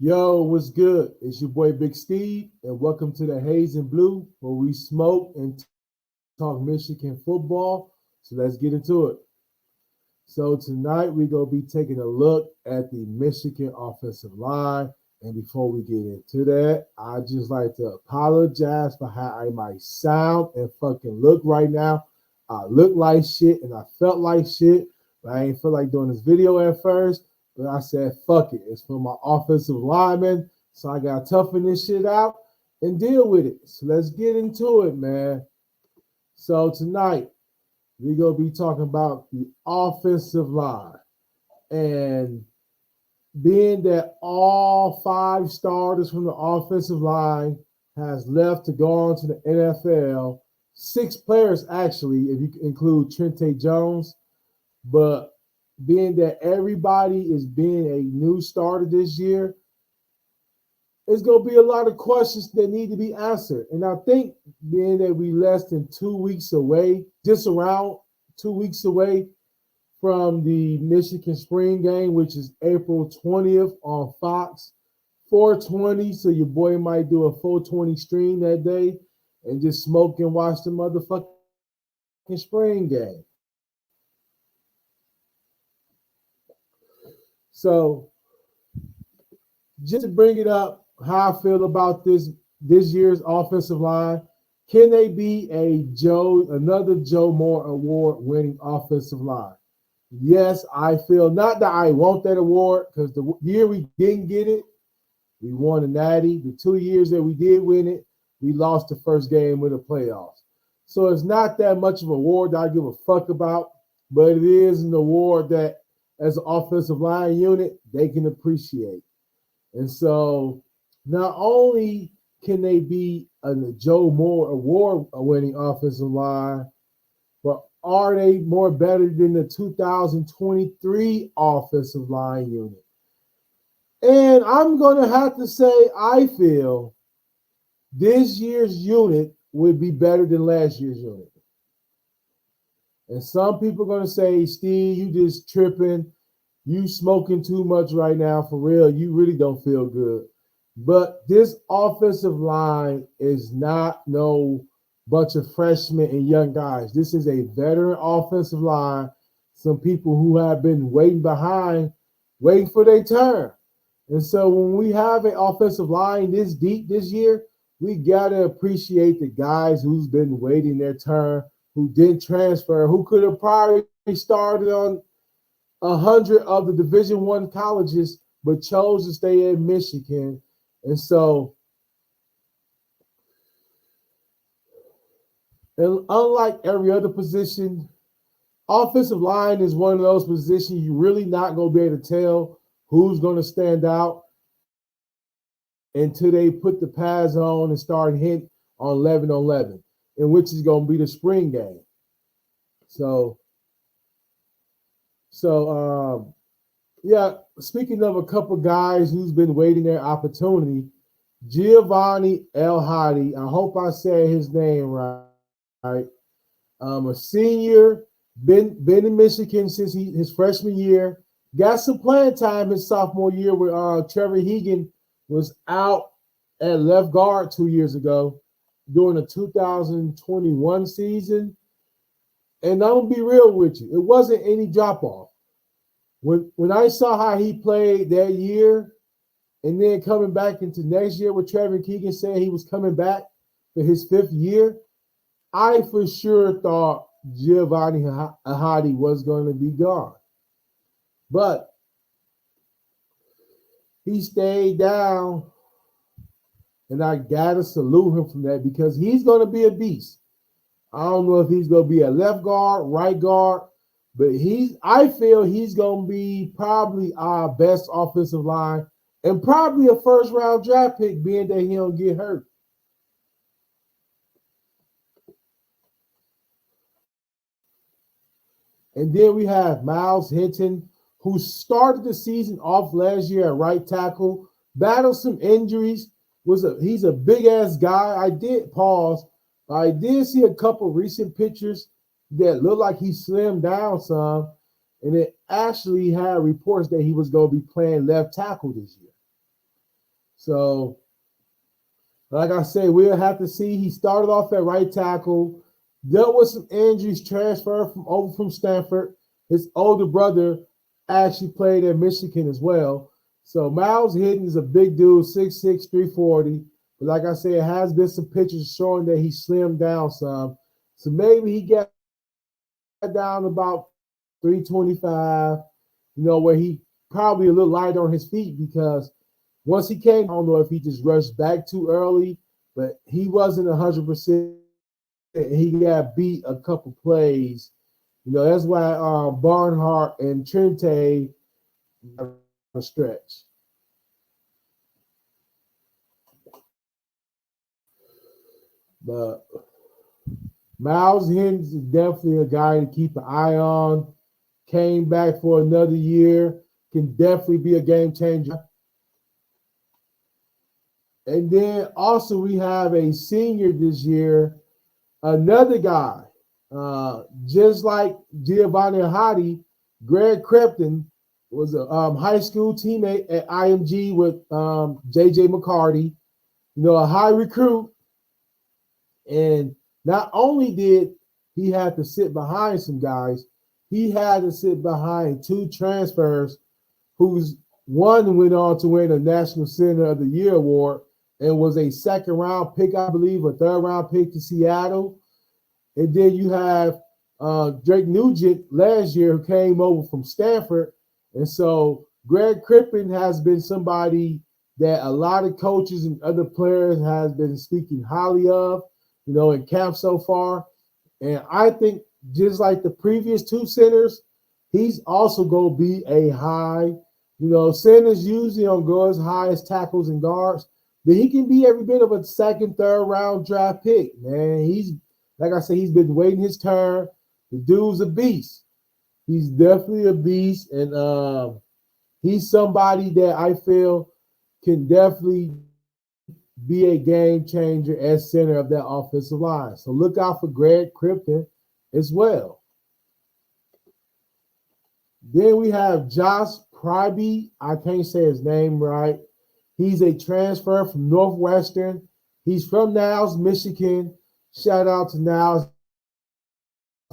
Yo, what's good? It's your boy Big Steve, and welcome to the Haze and Blue, where we smoke and talk Michigan football. So let's get into it. So tonight we're gonna be taking a look at the Michigan offensive line. And before we get into that, I just like to apologize for how I might sound and fucking look right now. I look like shit and I felt like shit, but I ain't feel like doing this video at first. But I said, fuck it. It's for my offensive lineman. So I got to toughen this shit out and deal with it. So let's get into it, man. So tonight, we're going to be talking about the offensive line. And being that all five starters from the offensive line has left to go on to the NFL, six players actually, if you include Trente Jones, but being that everybody is being a new starter this year, it's going to be a lot of questions that need to be answered. And I think being that we less than 2 weeks away, just around 2 weeks away from the Michigan spring game, which is April 20th on Fox, 420. So your boy might do a 420 stream that day and just smoke and watch the motherfucking spring game. So just to bring it up, how I feel about this year's offensive line. Can they be another Joe Moore award winning offensive line? Yes, I feel not that I want that award because the year we didn't get it, we won a natty. The 2 years that we did win it, we lost the first game with the playoffs. So it's not that much of an award that I give a fuck about, but it is an award that as an offensive line unit, they can appreciate. And so not only can they be a Joe Moore award winning offensive line, but are they more better than the 2023 offensive line unit? And I'm going to have to say, I feel this year's unit would be better than last year's unit. And some people are going to say, Steve, you just tripping. You smoking too much right now for real. You really don't feel good. But this offensive line is not no bunch of freshmen and young guys. This is a veteran offensive line. Some people who have been waiting behind, waiting for their turn. And so when we have an offensive line this deep this year, we gotta appreciate the guys who's been waiting their turn, who didn't transfer, who could have probably started on 100 of the Division I colleges, but chose to stay in Michigan. And so, and unlike every other position, offensive line is one of those positions you're really not going to be able to tell who's going to stand out until they put the pads on and start hitting on 11 on 11, in which is going to be the spring game. So, so yeah, speaking of a couple guys who's been waiting their opportunity, Giovanni El Hadi, I hope I said his name right. A senior, been in Michigan since his freshman year. Got some playing time his sophomore year where Trevor Hegan was out at left guard 2 years ago during the 2021 season. And I'm gonna be real with you, it wasn't any drop off. When I saw how he played that year, and then coming back into next year with Trevor Keegan saying he was coming back for his fifth year, I for sure thought Giovanni Ahadi was going to be gone. But he stayed down, and I got to salute him from that because he's going to be a beast. I don't know if he's going to be a left guard, right guard, but I feel he's going to be probably our best offensive line and probably a first round draft pick, being that he don't get hurt. And then we have Miles Hinton, who started the season off last year at right tackle, battled some injuries. He's a big ass guy. I did pause. I did see a couple recent pictures that looked like he slimmed down some, and it actually had reports that he was going to be playing left tackle this year. So, like I said, we'll have to see. He started off at right tackle, dealt with some injuries, transferred from Stanford. His older brother actually played at Michigan as well. So Miles Hidden is a big dude, 6'6", 340. But like I said, it has been some pictures showing that he slimmed down some. So maybe he got down about 325, where he probably a little lighter on his feet because once he came, I don't know if he just rushed back too early, but he wasn't 100%. He got beat a couple plays. That's why Barnhart and Trente a stretch. But Miles Hens is definitely a guy to keep an eye on. Came back for another year. Can definitely be a game changer. And then also we have a senior this year, another guy, just like Giovanni Hadi, Greg Crepton was a high school teammate at IMG with J.J. McCarty, a high recruit. And not only did he have to sit behind some guys, he had to sit behind two transfers whose one went on to win a National Center of the Year award and was a second-round pick, I believe, a third-round pick to Seattle. And then you have Drake Nugent last year who came over from Stanford. And so Greg Crippen has been somebody that a lot of coaches and other players has been speaking highly of, in camp so far. And I think just like the previous two centers, he's also going to be a high, centers usually don't go as high as tackles and guards, but he can be every bit of a second, third round draft pick, man. He's, like I said, he's been waiting his turn. The dude's a beast. He's definitely a beast. And he's somebody that I feel can definitely be a game changer as center of that offensive line. So look out for Greg Cripton as well. Then we have Josh Pryby. I can't say his name right. He's a transfer from Northwestern. He's from Niles, Michigan. Shout out to Niles,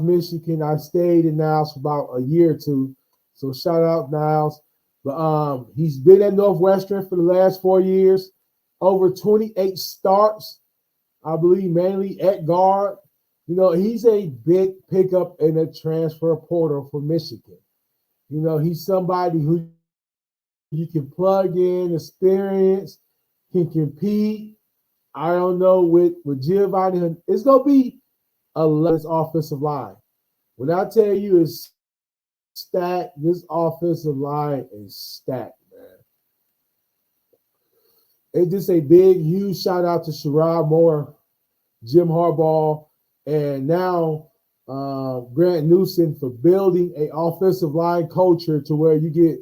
Michigan. I stayed in Niles for about a year or two. So shout out Niles. But he's been at Northwestern for the last 4 years. Over 28 starts, I believe, mainly at guard. He's a big pickup in the transfer portal for Michigan. He's somebody who you can plug in, experience, can compete. I don't know with Giovanni. It's going to be a less offensive line. When I tell you it's stacked, this offensive line is stacked, man. It's just a big, huge shout out to Sherrod Moore, Jim Harbaugh, and now Grant Newsom for building an offensive line culture to where you get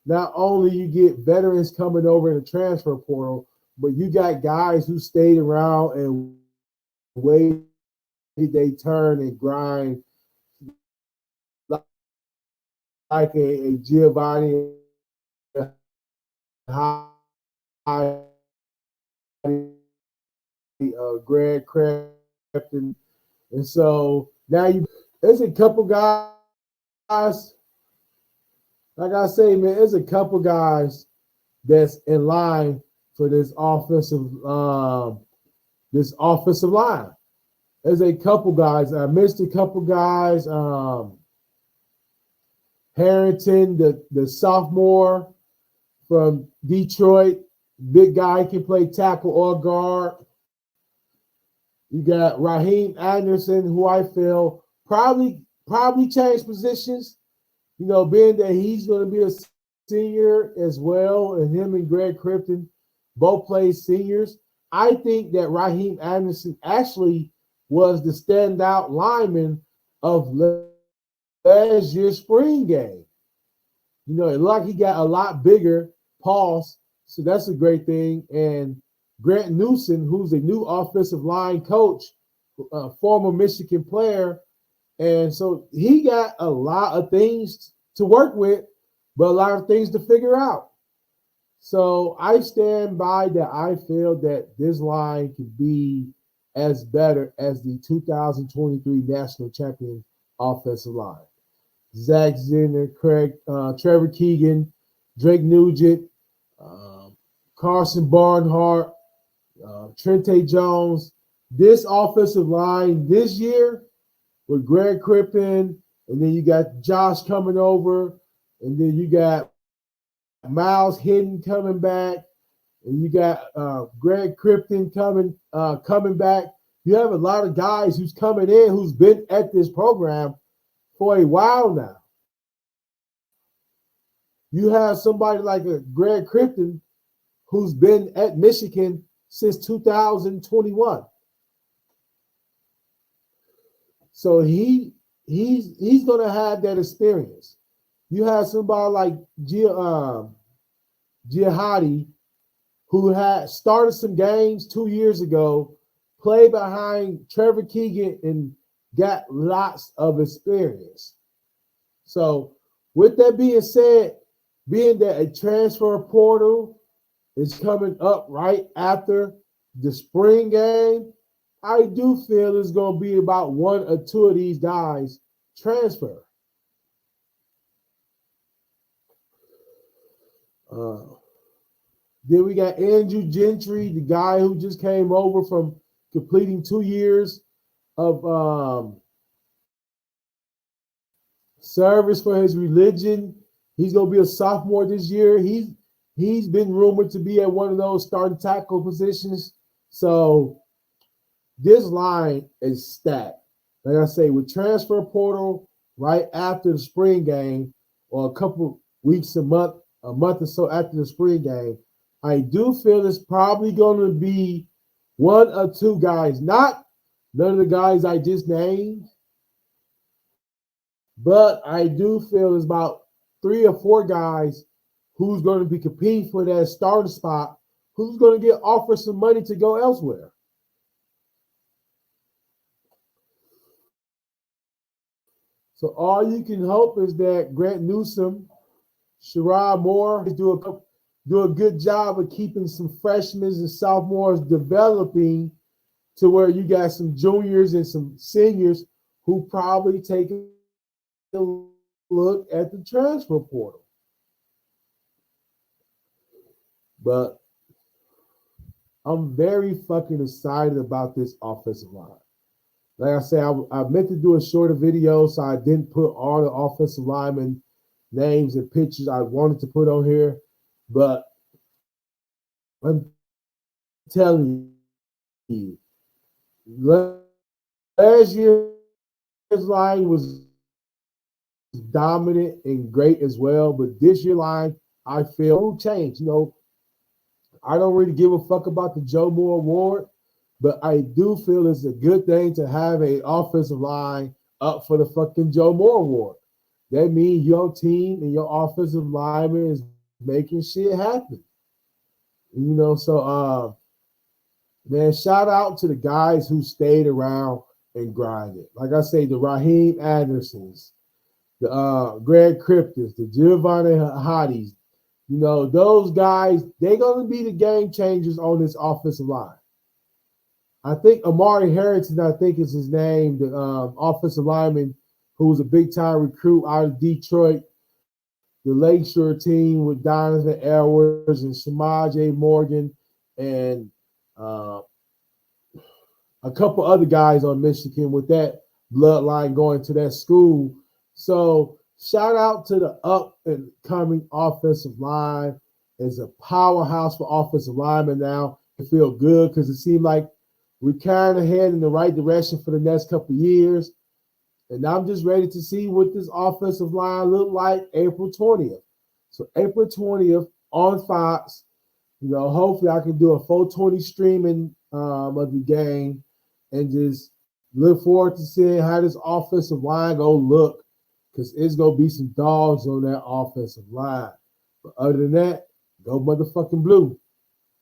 not only you get veterans coming over in the transfer portal, but you got guys who stayed around and waited they turn and grind like a Giovanni Greg Crafton. And so now there's a couple guys, like I say, man, there's a couple guys that's in line for this offensive line. There's a couple guys. I missed a couple guys. Harrington, the sophomore from Detroit, big guy, can play tackle or guard. You got Raheem Anderson, who I feel probably change positions, being that he's going to be a senior as well, and him and Greg Cripton both play seniors. I think that Raheem Anderson actually was the standout lineman of last year's spring game. It looked like he got a lot bigger, pause, so that's a great thing. And Grant Newsom, who's a new offensive line coach, former Michigan player, and so he got a lot of things to work with, but a lot of things to figure out. So I stand by that. I feel that this line could be as better as the 2023 national champion offensive line. Zach Zenner, Trevor Keegan, Drake Nugent, um, Carson Barnhart, Trente Jones. This offensive line this year with Greg Crippen, and then you got Josh coming over, and then you got Miles Hidden coming back, and you got Greg Crippen coming back. You have a lot of guys who's coming in who's been at this program for a while now. You have somebody like a Greg Crippen who's been at Michigan since 2021. So he's going to have that experience. You have somebody like Jihadi, who had started some games 2 years ago, played behind Trevor Keegan, and got lots of experience. So with that being said, being that a transfer portal is coming up right after the spring game, I do feel it's going to be about one or two of these guys transfer. Then we got Andrew Gentry, the guy who just came over from completing 2 years of service for his religion. He's going to be a sophomore this year. He's been rumored to be at one of those starting tackle positions. So this line is stacked. Like I say, with transfer portal right after the spring game, or a couple weeks, a month or so after the spring game, I do feel it's probably going to be one or two guys, not none of the guys I just named, but I do feel it's about 3 or 4 guys who's going to be competing for that starting spot, who's going to get offered some money to go elsewhere. So all you can hope is that Grant Newsome, Sherrod Moore do a good job of keeping some freshmen and sophomores developing to where you got some juniors and some seniors who probably take a look at the transfer portal. But I'm very fucking excited about this offensive line. Like I said, I meant to do a shorter video, so I didn't put all the offensive linemen names and pictures I wanted to put on here. But I'm telling you, last year's line was dominant and great as well. But this year line, I feel will change. You know, I don't really give a fuck about the Joe Moore Award, but I do feel it's a good thing to have an offensive line up for the fucking Joe Moore Award. That means your team and your offensive lineman is making shit happen. You know, so man, shout out to the guys who stayed around and grinded. Like I say, the Raheem Andersons, the Greg Crippens, the Giovanni Hotties. You know, those guys, they're going to be the game changers on this offensive line. I think Amari Harrington, I think is his name, the offensive lineman who was a big-time recruit out of Detroit, the Lakeshore team with Donovan Edwards and Samaj A. Morgan and a couple other guys on Michigan with that bloodline going to that school. So shout out to the up-and-coming offensive line. It's a powerhouse for offensive linemen now. I feel good because it seemed like we're kind of heading in the right direction for the next couple of years. And I'm just ready to see what this offensive line look like April 20th. So April 20th on Fox, you know, hopefully I can do a 420 streaming of the game and just look forward to seeing how this offensive line gonna look, because it's gonna be some dogs on that offensive line. But other than that, go motherfucking blue.